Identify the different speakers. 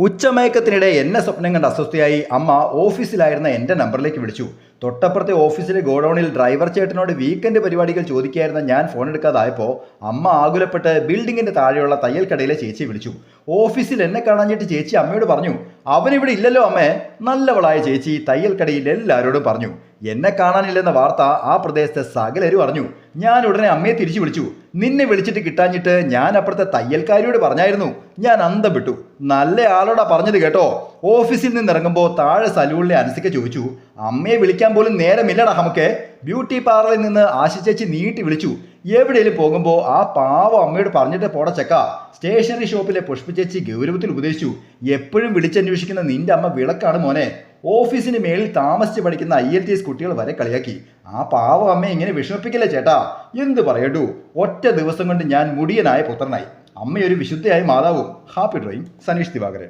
Speaker 1: ഉച്ചമയക്കത്തിനിടെ എന്നെ സ്വപ്നം കണ്ട് അസ്വസ്ഥയായി അമ്മ ഓഫീസിലായിരുന്ന എൻ്റെ നമ്പറിലേക്ക് വിളിച്ചു. തൊട്ടപ്പുറത്തെ ഓഫീസിലെ ഗോഡൌണിൽ ഡ്രൈവർ ചേട്ടനോട് വീക്കെൻഡ് പരിപാടികൾ ചോദിക്കായിരുന്ന ഞാൻ ഫോൺ എടുക്കാതായപ്പോൾ അമ്മ ആകുലപ്പെട്ട് ബിൽഡിങ്ങിന്റെ താഴെയുള്ള തയ്യൽക്കടയിലെ ചേച്ചിയെ വിളിച്ചു. ഓഫീസിൽ എന്നെ കാണാഞ്ഞിട്ട് ചേച്ചി അമ്മയോട് പറഞ്ഞു, അവനിവിടെ ഇല്ലല്ലോ അമ്മേ. നല്ലവളായ ചേച്ചി തയ്യൽക്കടയിൽ എല്ലാവരോടും പറഞ്ഞു. എന്നെ കാണാനില്ലെന്ന വാർത്ത ആ പ്രദേശത്തെ സകലരും അറിഞ്ഞു. ഞാൻ ഉടനെ അമ്മയെ തിരിച്ചു വിളിച്ചു. നിന്നെ വിളിച്ചിട്ട് കിട്ടാഞ്ഞിട്ട് ഞാൻ അപ്പുറത്തെ തയ്യൽക്കാരിയോട് പറഞ്ഞായിരുന്നു. ഞാൻ അന്തം വിട്ടു. നല്ല ആളോടാ പറഞ്ഞത് കേട്ടോ. ഓഫീസിൽ നിന്ന് ഇറങ്ങുമ്പോൾ താഴെ സലൂണിലെ അനസിക്ക ചോദിച്ചു, അമ്മയെ വിളിക്കാൻ പോലും നേരമില്ലടാ നമുക്ക്. ബ്യൂട്ടി പാർലറിൽ നിന്ന് ആശിച്ചേച്ചി നീട്ടി വിളിച്ചു. എവിടെയെങ്കിലും പോകുമ്പോൾ ആ പാവം അമ്മയോട് പറഞ്ഞിട്ട് പോടെ ചെക്ക. സ്റ്റേഷനറി ഷോപ്പിലെ പുഷ്പചേച്ചി ഗൗരവത്തിൽ ഉപദേശിച്ചു, എപ്പോഴും വിളിച്ചന്വേഷിക്കുന്ന നിന്റെ അമ്മ വിളക്കാണ് മോനെ. ഓഫീസിന് മേളിൽ താമസിച്ച് പഠിക്കുന്ന IELTS കുട്ടികൾ വരെ കളിയാക്കി. ആ പാവം അമ്മയെ ഇങ്ങനെ വിഷമിപ്പിക്കില്ല ചേട്ടാ. എന്ത് പറയട്ടു, ഒറ്റ ദിവസം കൊണ്ട് ഞാൻ മുടിയനായ പുത്രനായി. അമ്മയൊരു വിശുദ്ധയായ മാതാവും. Happy drawing, Saneesh Divakaran.